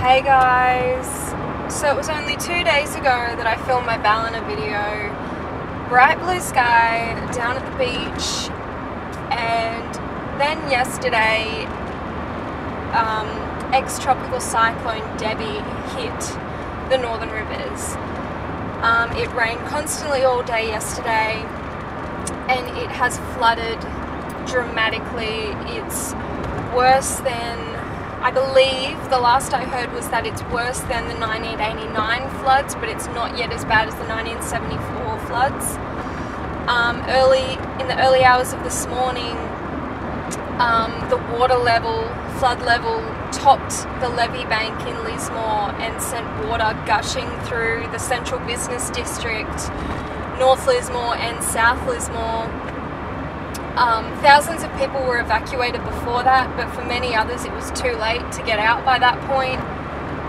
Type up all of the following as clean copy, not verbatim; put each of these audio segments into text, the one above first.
Hey guys, so it was only 2 days ago that I filmed my Ballina video. Bright blue sky, down at the beach, and then yesterday ex-tropical cyclone Debbie hit the Northern Rivers. It rained constantly all day yesterday and it has flooded dramatically. It's worse than, I believe the last I heard was that it's worse than the 1989 floods, but it's not yet as bad as the 1974 floods. In the early hours of this morning, the flood level topped the levee bank in Lismore and sent water gushing through the central business district, North Lismore and South Lismore. Thousands of people were evacuated before that, but for many others it was too late to get out by that point.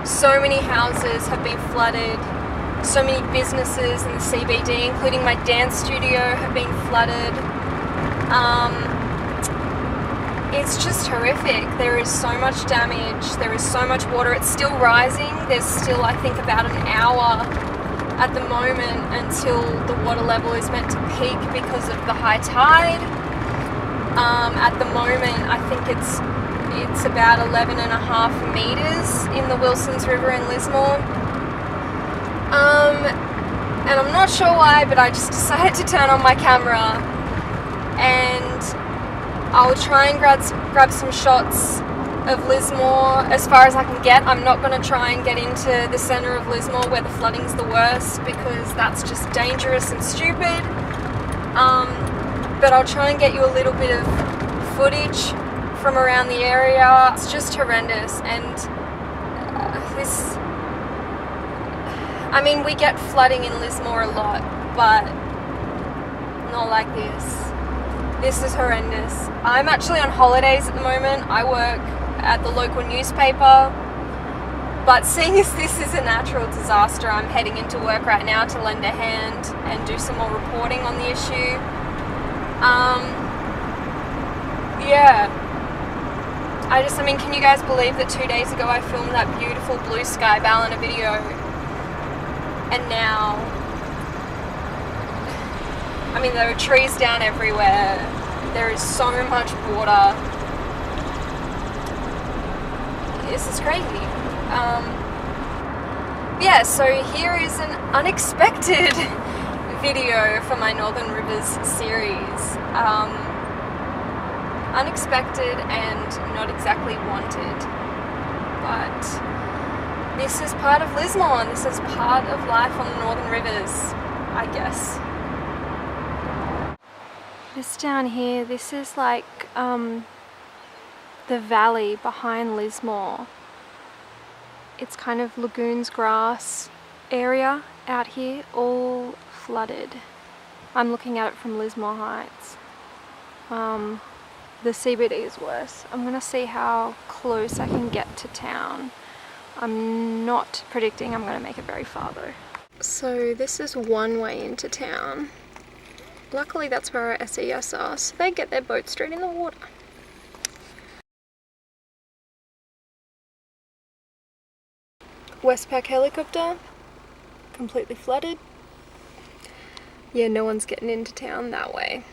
So many houses have been flooded, so many businesses in the CBD, including my dance studio, have been flooded. It's just horrific. There is so much damage, there is so much water. It's still rising. There's still, I think, about an hour at the moment until the water level is meant to peak because of the high tide. At the moment, I think it's about 11.5 meters in the Wilsons River in Lismore. And I'm not sure why, but I just decided to turn on my camera and I'll try and grab some shots of Lismore as far as I can get. I'm not going to try and get into the centre of Lismore where the flooding's the worst, because that's just dangerous and stupid. But I'll try and get you a little bit of footage from around the area. It's just horrendous, and we get flooding in Lismore a lot, but not like this. This is horrendous. I'm actually on holidays at the moment. I work at the local newspaper, but seeing as this is a natural disaster, I'm heading into work right now to lend a hand and do some more reporting on the issue. Can you guys believe that 2 days ago I filmed that beautiful blue sky Ballina video, and now, there are trees down everywhere. There is so much water. This is crazy. So here is an unexpected video for my Northern Rivers series. Unexpected and not exactly wanted. But this is part of Lismore, and this is part of life on the Northern Rivers, I guess. This down here, this is like the valley behind Lismore. It's kind of lagoons, grass area out here, all flooded. I'm looking at it from Lismore Heights. The CBD is worse. I'm gonna see how close I can get to town. I'm not predicting I'm gonna make it very far though. So this is one way into town. Luckily that's where our SES are, so they get their boat straight in the water. Westpac helicopter, completely flooded. Yeah, no one's getting into town that way.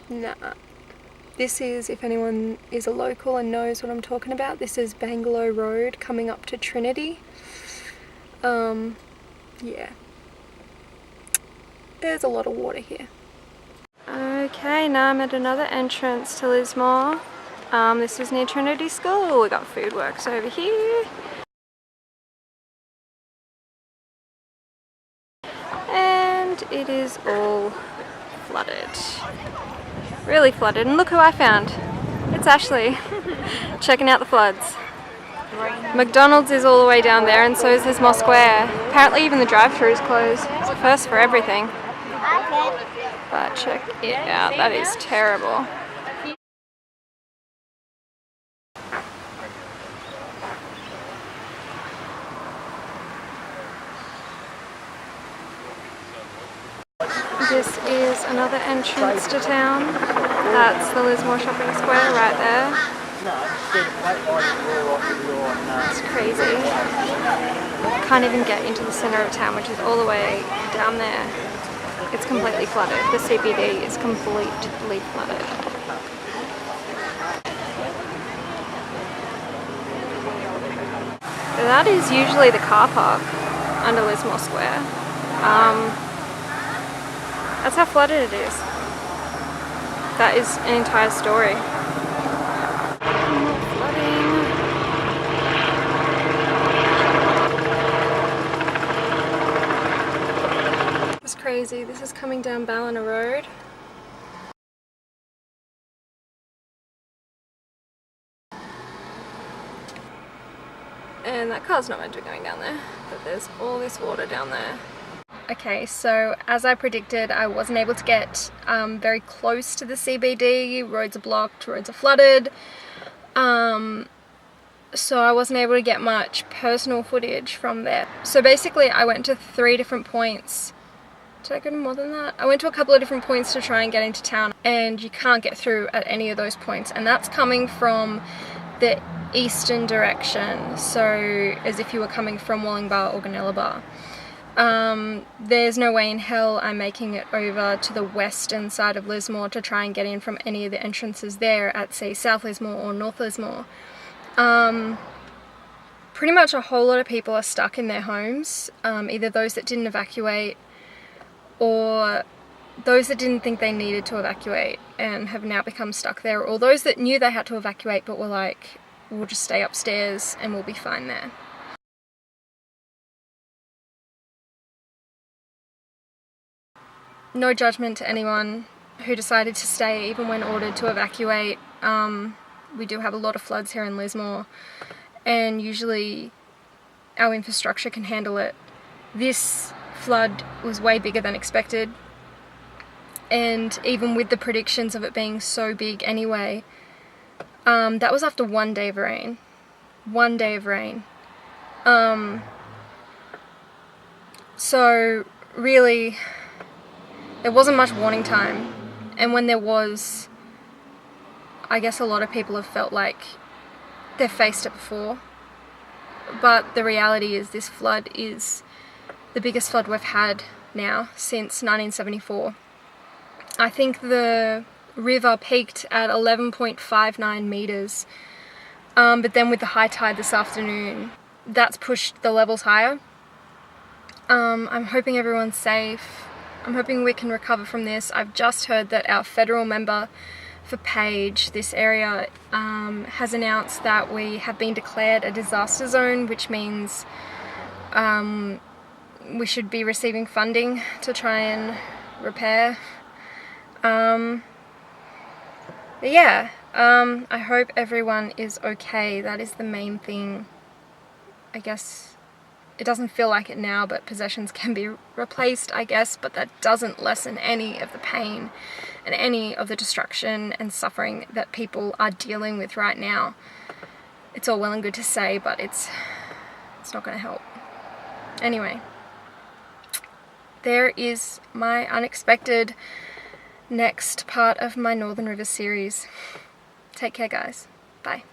Nah. This is, if anyone is a local and knows what I'm talking about, this is Bangalow Road coming up to Trinity. Yeah. There's a lot of water here. Okay, now I'm at another entrance to Lismore. This is near Trinity School. We got Food Works over here. And it is all flooded. Really flooded. And look who I found. It's Ashley. Checking out the floods. McDonald's is all the way down there, and so is Lismore Square. Apparently even the drive-thru is closed. It's a first for everything. But check it out, that is terrible. This is another entrance to town. That's the Lismore Shopping Square right there. It's crazy. Can't even get into the centre of town, which is all the way down there. It's completely flooded. The CBD is completely flooded. That is usually the car park under Lismore Square. That's how flooded it is. That is an entire story. More flooding. It's crazy. This is coming down Ballina Road. And that car's not meant to be going down there, but there's all this water down there. Okay, so as I predicted, I wasn't able to get very close to the CBD. Roads are blocked, roads are flooded. So I wasn't able to get much personal footage from there. So basically I went to 3 different points. Did I go to more than that? I went to a couple of different points to try and get into town, and you can't get through at any of those points. And that's coming from the eastern direction, so as if you were coming from Wollongbar or Goonellabah. There's no way in hell I'm making it over to the western side of Lismore to try and get in from any of the entrances there at, say, South Lismore or North Lismore. Pretty much a whole lot of people are stuck in their homes, either those that didn't evacuate or those that didn't think they needed to evacuate and have now become stuck there, or those that knew they had to evacuate but were like, we'll just stay upstairs and we'll be fine there. No judgment to anyone who decided to stay even when ordered to evacuate. We do have a lot of floods here in Lismore, and usually our infrastructure can handle it. This flood was way bigger than expected, and even with the predictions of it being so big anyway, that was after 1 day of rain. 1 day of rain. So really, there wasn't much warning time, and when there was, I guess a lot of people have felt like they've faced it before. But the reality is this flood is the biggest flood we've had now since 1974. I think the river peaked at 11.59 metres, but then with the high tide this afternoon, that's pushed the levels higher. I'm hoping everyone's safe. I'm hoping we can recover from this. I've just heard that our federal member for Page, this area, has announced that we have been declared a disaster zone, which means we should be receiving funding to try and repair. But yeah, I hope everyone is okay. That is the main thing. I guess it doesn't feel like it now, but possessions can be replaced, I guess, but that doesn't lessen any of the pain and any of the destruction and suffering that people are dealing with right now. It's all well and good to say, but it's not going to help. Anyway, there is my unexpected next part of my Northern Rivers series. Take care, guys. Bye.